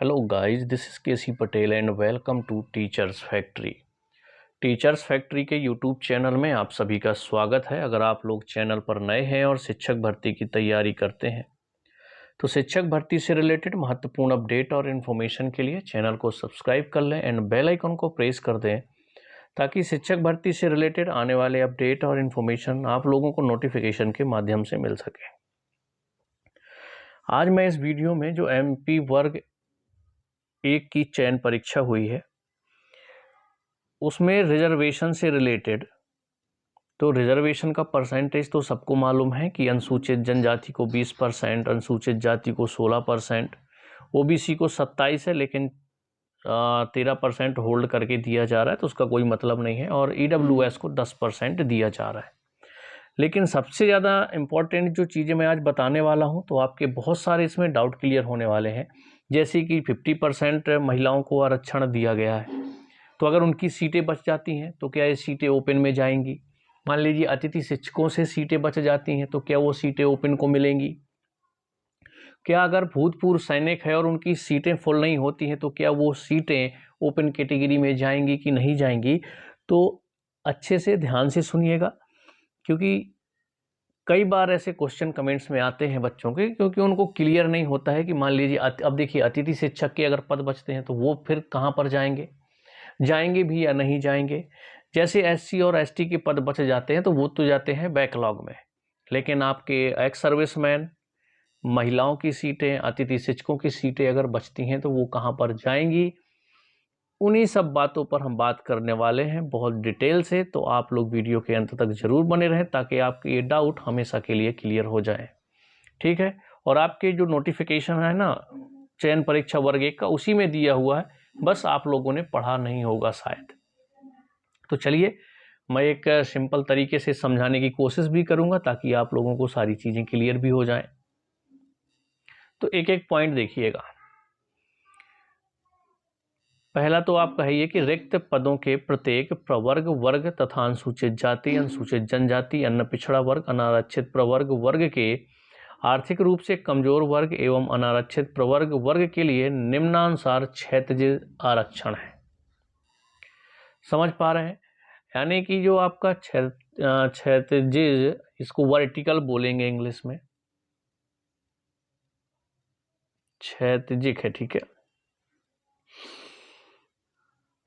Hello guys, this is KC Patel and welcome to Teachers Factory। Teachers factory के YouTube channel में आप सभी का स्वागत है। अगर आप लोग चैनल पर नए हैं और शिक्षक भर्ती की तैयारी करते हैं तो शिक्षक भर्ती से रिलेटेड महत्वपूर्ण अपडेट और इन्फॉर्मेशन के लिए चैनल को सब्सक्राइब कर लें एंड बेल आइकन को प्रेस कर दें ताकि शिक्षक भर्ती से रिलेटेड आने वाले अपडेट और इन्फॉर्मेशन आप लोगों को नोटिफिकेशन के माध्यम से मिल सके। आज मैं इस वीडियो में जो MP वर्ग 1 की चयन परीक्षा हुई है उसमें रिजर्वेशन से रिलेटेड, तो रिजर्वेशन का परसेंटेज तो सबको मालूम है कि अनुसूचित जनजाति को 20%, अनुसूचित जाति को 16%, OBC को 27 है लेकिन 13% होल्ड करके दिया जा रहा है तो उसका कोई मतलब नहीं है, और EWS को 10% दिया जा रहा है। लेकिन सबसे ज़्यादा इम्पॉर्टेंट जो चीज़ें मैं आज बताने वाला हूं तो आपके बहुत सारे इसमें डाउट क्लियर होने वाले हैं। जैसे कि 50% महिलाओं को आरक्षण दिया गया है, तो अगर उनकी सीटें बच जाती हैं तो क्या ये सीटें ओपन में जाएंगी? मान लीजिए अतिथि शिक्षकों से सीटें बच जाती हैं तो क्या वो सीटें ओपन को मिलेंगी? क्या अगर भूतपूर्व सैनिक है और उनकी सीटें फुल नहीं होती हैं तो क्या वो सीटें ओपन कैटेगरी में जाएंगी कि नहीं जाएंगी? तो अच्छे से ध्यान से सुनिएगा, क्योंकि कई बार ऐसे क्वेश्चन कमेंट्स में आते हैं बच्चों के, क्योंकि उनको क्लियर नहीं होता है कि मान लीजिए अब देखिए अतिथि शिक्षक के अगर पद बचते हैं तो वो फिर कहाँ पर जाएंगे भी या नहीं जाएंगे। जैसे SC और ST के पद बच जाते हैं तो वो तो जाते हैं बैकलॉग में, लेकिन आपके एक्स सर्विसमैन, महिलाओं की सीटें, अतिथि शिक्षकों की सीटें अगर बचती हैं तो वो कहाँ पर जाएंगी? उन्हीं सब बातों पर हम बात करने वाले हैं बहुत डिटेल से, तो आप लोग वीडियो के अंत तक जरूर बने रहें ताकि आपके ये डाउट हमेशा के लिए क्लियर हो जाए। ठीक है, और आपके जो नोटिफिकेशन है ना चयन परीक्षा वर्ग 1 का, उसी में दिया हुआ है, बस आप लोगों ने पढ़ा नहीं होगा शायद। तो चलिए मैं एक सिंपल तरीके से समझाने की कोशिश भी करूंगा ताकि आप लोगों को सारी चीजें क्लियर भी हो जाएं। तो एक एक पॉइंट देखिएगा। पहला तो आप कहिए कि रिक्त पदों के प्रत्येक प्रवर्ग वर्ग तथा अनुसूचित जाति, अनुसूचित जनजाति, अन्य पिछड़ा वर्ग, अनारक्षित प्रवर्ग वर्ग के आर्थिक रूप से कमजोर वर्ग एवं अनारक्षित प्रवर्ग वर्ग के लिए निम्नानुसार क्षैतिज आरक्षण है। समझ पा रहे हैं? यानी कि जो आपका क्षैतिज, इसको वर्टिकल बोलेंगे इंग्लिश में, क्षैतिजिक है, ठीक है।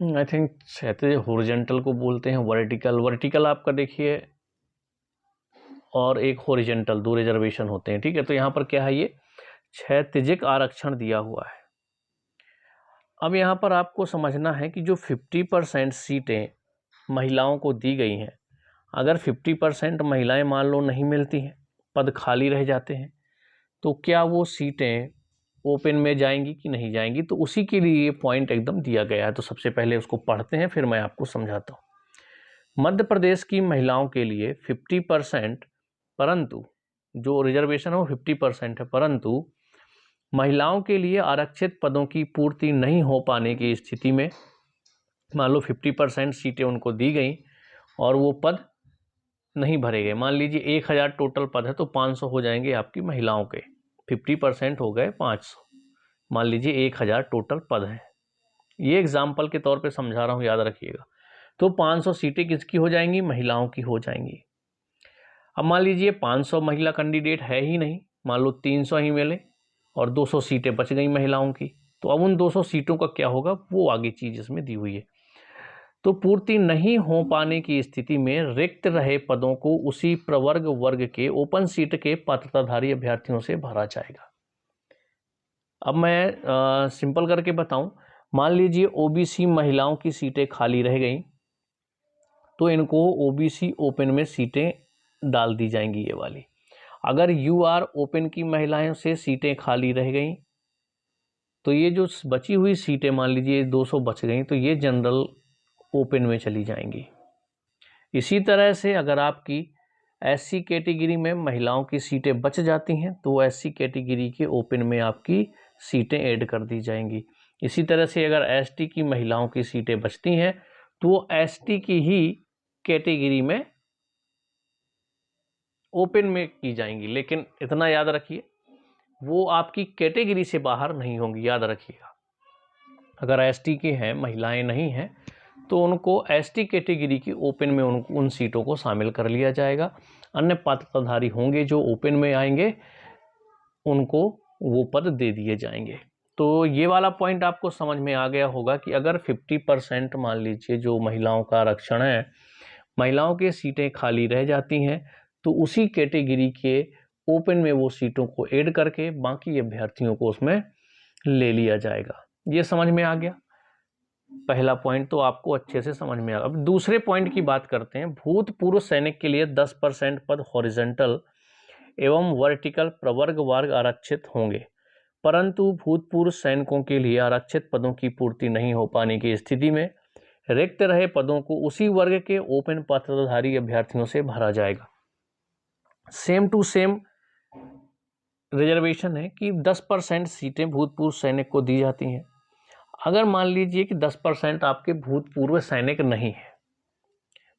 आई थिंक क्षैतिज हॉरिजॉन्टल को बोलते हैं, वर्टिकल आपका देखिए, और एक हॉरिजॉन्टल, दो रिजर्वेशन होते हैं, ठीक है। तो यहाँ पर क्या है, ये क्षैतिजिक आरक्षण दिया हुआ है। अब यहाँ पर आपको समझना है कि जो 50% सीटें महिलाओं को दी गई हैं, अगर 50% महिलाएं मान लो नहीं मिलती हैं, पद खाली रह जाते हैं, तो क्या वो सीटें ओपन में जाएंगी कि नहीं जाएंगी? तो उसी के लिए ये पॉइंट एकदम दिया गया है। तो सबसे पहले उसको पढ़ते हैं, फिर मैं आपको समझाता हूँ। मध्य प्रदेश की महिलाओं के लिए 50%, परंतु जो रिजर्वेशन है वो 50% है, परंतु महिलाओं के लिए आरक्षित पदों की पूर्ति नहीं हो पाने की स्थिति में, मान लो 50% सीटें उनको दी गई और वो पद नहीं भरे गए, मान लीजिए 1000 टोटल पद है तो 500 हो जाएंगे आपकी महिलाओं के, 50% हो गए 500, मान लीजिए 1000 टोटल पद है। ये एग्जाम्पल के तौर पे समझा रहा हूँ, याद रखिएगा। तो 500 सीटें किसकी हो जाएंगी? महिलाओं की हो जाएंगी। अब मान लीजिए 500 महिला कैंडिडेट है ही नहीं, मान लो 300 ही मिले और 200 सीटें बच गई महिलाओं की, तो अब उन 200 सीटों का क्या होगा, वो आगे चीज इसमें दी हुई है। तो पूर्ति नहीं हो पाने की स्थिति में रिक्त रहे पदों को उसी प्रवर्ग वर्ग के ओपन सीट के पात्रताधारी अभ्यर्थियों से भरा जाएगा। अब मैं सिंपल करके बताऊं, मान लीजिए OBC महिलाओं की सीटें खाली रह गई तो इनको OBC ओपन में सीटें डाल दी जाएंगी, ये वाली। अगर UR ओपन की महिलाओं से सीटें खाली रह गई तो ये जो बची हुई सीटें, मान लीजिए 200 बच गई, तो ये जनरल ओपन में चली जाएंगी। इसी तरह से अगर आपकी SC कैटेगरी में महिलाओं की सीटें बच जाती हैं तो SC कैटेगरी के ओपन में आपकी सीटें ऐड कर दी जाएंगी। इसी तरह से अगर ST की महिलाओं की सीटें बचती हैं तो वो ST की ही कैटेगरी में ओपन में की जाएंगी, लेकिन इतना याद रखिए वो आपकी कैटेगरी से बाहर नहीं होंगी, याद रखिएगा। अगर एसटी के हैं, महिलाएं नहीं हैं, तो उनको एसटी कैटेगरी की ओपन में उन सीटों को शामिल कर लिया जाएगा। अन्य पात्रताधारी होंगे जो ओपन में आएंगे, उनको वो पद दे दिए जाएंगे। तो ये वाला पॉइंट आपको समझ में आ गया होगा कि अगर 50% मान लीजिए जो महिलाओं का आरक्षण है, महिलाओं की सीटें खाली रह जाती हैं, तो उसी कैटेगरी के ओपन में वो सीटों को ऐड करके बाकी अभ्यर्थियों को उसमें ले लिया जाएगा। ये समझ में आ गया। पहला पॉइंट तो आपको अच्छे से समझ में आ गया। अब दूसरे पॉइंट की बात करते हैं। भूतपूर्व सैनिक के लिए 10% पद हॉरिजॉन्टल एवं वर्टिकल प्रवर्गवार आरक्षित होंगे, परंतु भूतपूर्व सैनिकों के लिए आरक्षित पदों की पूर्ति नहीं हो पाने की स्थिति में रिक्त रहे पदों को उसी वर्ग के ओपन पात्रधारी अभ्यर्थियों से भरा जाएगा। सेम टू सेम रिजर्वेशन है कि 10% सीटें भूतपूर्व सैनिक को दी जाती हैं। अगर मान लीजिए कि 10% आपके भूतपूर्व सैनिक नहीं है,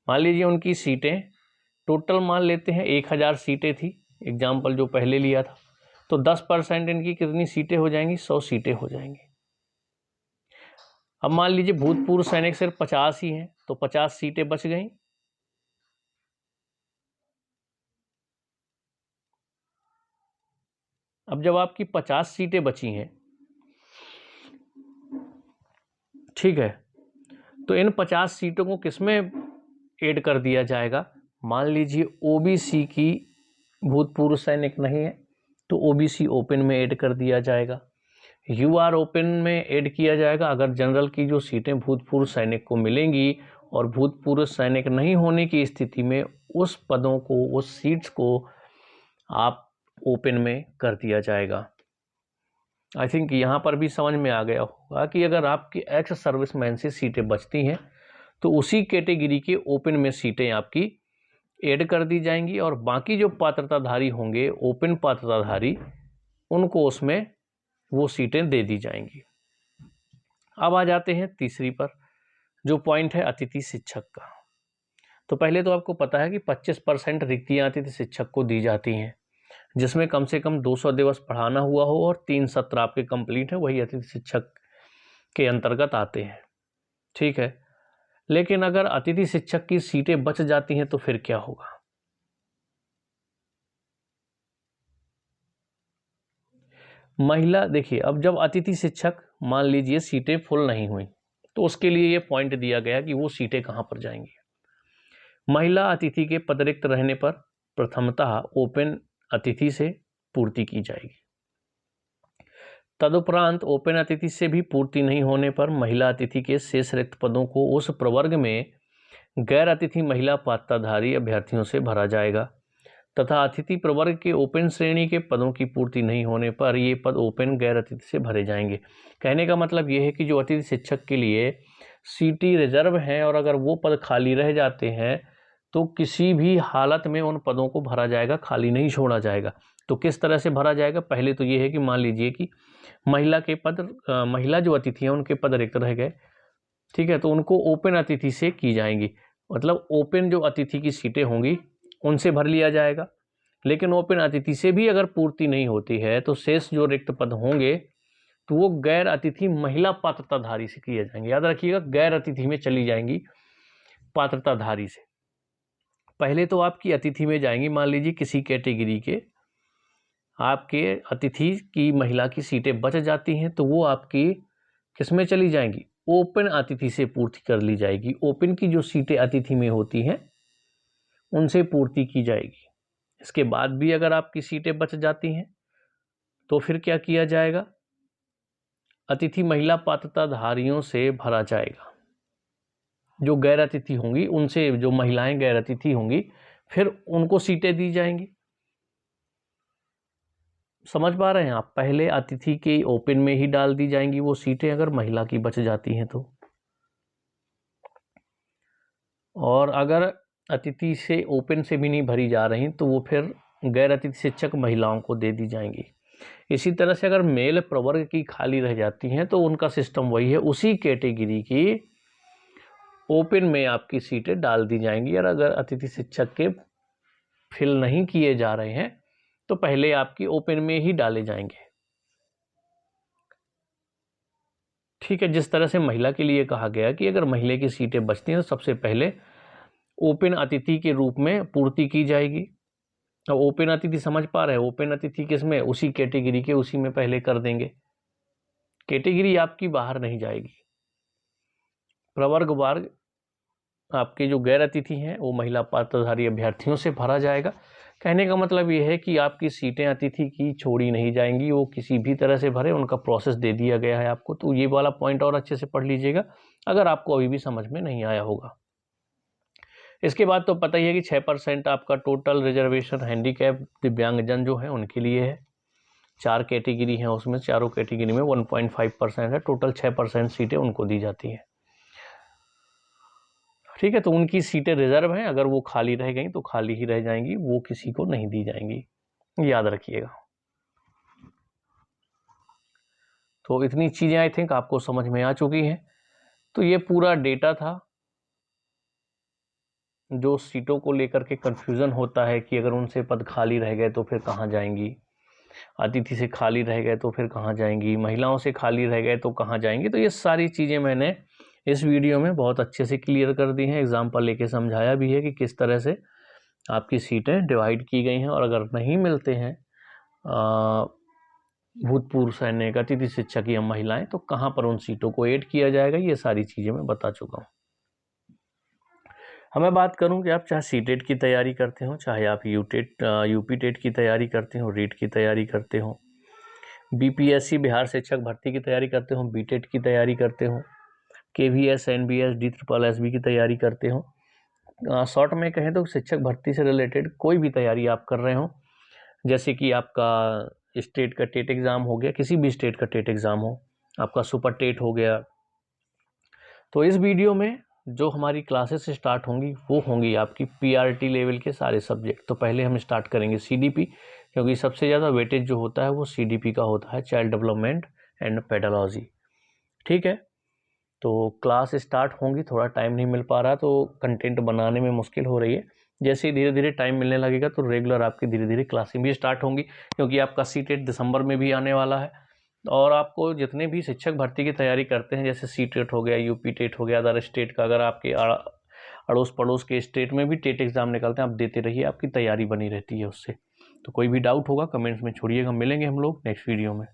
मान लीजिए उनकी सीटें टोटल मान लेते हैं 1000 सीटें थी, एग्जाम्पल जो पहले लिया था, तो 10% इनकी कितनी सीटें हो जाएंगी? 100 सीटें हो जाएंगी। अब मान लीजिए भूतपूर्व सैनिक सिर्फ 50 ही हैं, तो 50 सीटें बच गई। अब जब आपकी 50 सीटें बची हैं, ठीक है, तो इन 50 सीटों को किसमें ऐड कर दिया जाएगा? मान लीजिए ओबीसी की भूतपूर्व सैनिक नहीं है, तो ओबीसी ओपन में ऐड कर दिया जाएगा। यूआर ओपन में ऐड किया जाएगा। अगर जनरल की जो सीटें भूतपूर्व सैनिक को मिलेंगी और भूतपूर्व सैनिक नहीं होने की स्थिति में उस पदों को, उस सीट्स को आप ओपन में कर दिया जाएगा। आई थिंक यहाँ पर भी समझ में आ गया होगा कि अगर आपकी एक्स सर्विसमैन से सीटें बचती हैं, तो उसी कैटेगरी के ओपन में सीटें आपकी ऐड कर दी जाएंगी और बाकी जो पात्रताधारी होंगे, ओपन पात्रताधारी, उनको उसमें वो सीटें दे दी जाएंगी। अब आ जाते हैं तीसरी पर, जो पॉइंट है अतिथि शिक्षक का। तो पहले तो आपको पता है कि 25% रिक्तियां अतिथि शिक्षक को दी जाती हैं, जिसमें कम से कम 200 दिवस पढ़ाना हुआ हो और 3 सत्र आपके कंप्लीट है, वही अतिथि शिक्षक के अंतर्गत आते हैं। ठीक है, लेकिन अगर अतिथि शिक्षक की सीटें बच जाती हैं तो फिर क्या होगा? महिला, देखिए, अब जब अतिथि शिक्षक मान लीजिए सीटें फुल नहीं हुई, तो उसके लिए ये पॉइंट दिया गया कि वो सीटें कहां पर जाएंगी। महिला अतिथि के पद रिक्त रहने पर प्रथमतः ओपन अतिथि से पूर्ति की जाएगी। तदुपरांत ओपन अतिथि से भी पूर्ति नहीं होने पर महिला अतिथि के शेष रिक्त पदों को उस प्रवर्ग में गैर अतिथि महिला पात्रधारी अभ्यर्थियों से भरा जाएगा तथा अतिथि प्रवर्ग के ओपन श्रेणी के पदों की पूर्ति नहीं होने पर ये पद ओपन गैर अतिथि से भरे जाएंगे। कहने का मतलब ये है कि जो अतिथि शिक्षक के लिए सीटें रिजर्व हैं और अगर वो पद खाली रह जाते हैं तो किसी भी हालत में उन पदों को भरा जाएगा, खाली नहीं छोड़ा जाएगा। तो किस तरह से भरा जाएगा? पहले तो ये है कि मान लीजिए कि महिला के पद, महिला जो अतिथि हैं उनके पद रिक्त रह गए, ठीक है, तो उनको ओपन अतिथि से की जाएंगी, मतलब ओपन जो अतिथि की सीटें होंगी उनसे भर लिया जाएगा। लेकिन ओपन अतिथि से भी अगर पूर्ति नहीं होती है तो शेष जो रिक्त पद होंगे तो वो गैर अतिथि महिला पात्रताधारी से किए जाएंगे। याद रखिएगा, गैर अतिथि में चली जाएंगी पात्रताधारी से। पहले तो आपकी अतिथि में जाएंगी, मान लीजिए किसी कैटेगरी के आपके अतिथि की महिला की सीटें बच जाती हैं तो वो आपकी किस में चली जाएंगी? ओपन अतिथि से पूर्ति कर ली जाएगी। ओपन की जो सीटें अतिथि में होती हैं उनसे पूर्ति की जाएगी। इसके बाद भी अगर आपकी सीटें बच जाती हैं तो फिर क्या किया जाएगा? अतिथि महिला पात्रताधारियों से भरा जाएगा। जो गैर अतिथि होंगी उनसे, जो महिलाएं गैर अतिथि होंगी, फिर उनको सीटें दी जाएंगी। समझ पा रहे हैं आप? पहले अतिथि के ओपन में ही डाल दी जाएंगी वो सीटें अगर महिला की बच जाती हैं तो, और अगर अतिथि से ओपन से भी नहीं भरी जा रही तो वो फिर गैर अतिथि शिक्षक महिलाओं को दे दी जाएंगी। इसी तरह से अगर मेल प्रवर्ग की खाली रह जाती हैं तो उनका सिस्टम वही है, उसी कैटेगरी की ओपन में आपकी सीटें डाल दी जाएंगी। और अगर अतिथि शिक्षक के फिल नहीं किए जा रहे हैं तो पहले आपकी ओपन में ही डाले जाएंगे। ठीक है। जिस तरह से महिला के लिए कहा गया कि अगर महिला की सीटें बचती हैं तो सबसे पहले ओपन अतिथि के रूप में पूर्ति की जाएगी। अब ओपन अतिथि समझ पा रहे हैं, ओपन अतिथि किसमें, उसी कैटेगरी के उसी में पहले कर देंगे, कैटेगरी आपकी बाहर नहीं जाएगी। प्रवर्ग वर्ग आपके जो गैर अतिथि हैं वो महिला पात्रधारी अभ्यर्थियों से भरा जाएगा। कहने का मतलब ये है कि आपकी सीटें अतिथि की छोड़ी नहीं जाएंगी, वो किसी भी तरह से भरे, उनका प्रोसेस दे दिया गया है आपको। तो ये वाला पॉइंट और अच्छे से पढ़ लीजिएगा अगर आपको अभी भी समझ में नहीं आया होगा। इसके बाद तो पता ही है कि 6% आपका टोटल रिजर्वेशन हैंडीकैप दिव्यांगजन जो है उनके लिए है। 4 कैटेगरी हैं, उसमें चारों कैटेगरी में 1.5% है, टोटल 6% सीटें उनको दी जाती हैं। ठीक है, तो उनकी सीटें रिजर्व हैं, अगर वो खाली रह गई तो खाली ही रह जाएंगी, वो किसी को नहीं दी जाएंगी, याद रखिएगा। तो इतनी चीज़ें आई थिंक आपको समझ में आ चुकी हैं। तो ये पूरा डेटा था जो सीटों को लेकर के कन्फ्यूज़न होता है कि अगर उनसे पद खाली रह गए तो फिर कहाँ जाएंगी, अतिथि से खाली रह गए तो फिर कहाँ जाएंगी, महिलाओं से खाली रह गए तो कहाँ जाएंगी। तो ये सारी चीज़ें मैंने इस वीडियो में बहुत अच्छे से क्लियर कर दी हैं, एग्जाम्पल लेके समझाया भी है कि किस तरह से आपकी सीटें डिवाइड की गई हैं। और अगर नहीं मिलते हैं भूतपूर्व सैनिक, अतिथि शिक्षक या महिलाएं, तो कहाँ पर उन सीटों को ऐड किया जाएगा, ये सारी चीज़ें मैं बता चुका हूँ। मैं बात करूं कि आप चाहे सीटेट की तैयारी करते हो, चाहे आप यूपी टेट की तैयारी करते हो, रीट की तैयारी करते हो, बीपीएससी बिहार शिक्षक भर्ती की तैयारी करते हो, बीटेट की तैयारी करते हो, केवीएस, एनबीएस, DSSS की तैयारी करते हो, शॉर्ट में कहें तो शिक्षक भर्ती से रिलेटेड कोई भी तैयारी आप कर रहे हो, जैसे कि आपका स्टेट का टेट एग्ज़ाम हो गया, किसी भी स्टेट का टेट एग्ज़ाम हो, आपका सुपर टेट हो गया, तो इस वीडियो में जो हमारी क्लासेस स्टार्ट होंगी वो होंगी आपकी पीआरटी लेवल के सारे सब्जेक्ट। तो पहले हम स्टार्ट करेंगे सीडीपी, क्योंकि सबसे ज़्यादा वेटेज जो होता है वो सीडीपी का होता है, चाइल्ड डेवलपमेंट एंड पेडोलॉजी। ठीक है, तो क्लास स्टार्ट होंगी, थोड़ा टाइम नहीं मिल पा रहा तो कंटेंट बनाने में मुश्किल हो रही है। जैसे ही धीरे धीरे टाइम मिलने लगेगा तो रेगुलर आपकी धीरे धीरे क्लासें भी स्टार्ट होंगी, क्योंकि आपका सीटेट दिसंबर में भी आने वाला है। और आपको जितने भी शिक्षक भर्ती की तैयारी करते हैं, जैसे सीटेट हो गया, यूपी टेट हो गया, अदर स्टेट का, अगर आपके अड़ोस पड़ोस के स्टेट में भी टेट एग्ज़ाम निकलते हैं, आप देते रहिए, आपकी तैयारी बनी रहती है उससे। तो कोई भी डाउट होगा कमेंट्स में छोड़िएगा। मिलेंगे हम लोग नेक्स्ट वीडियो में।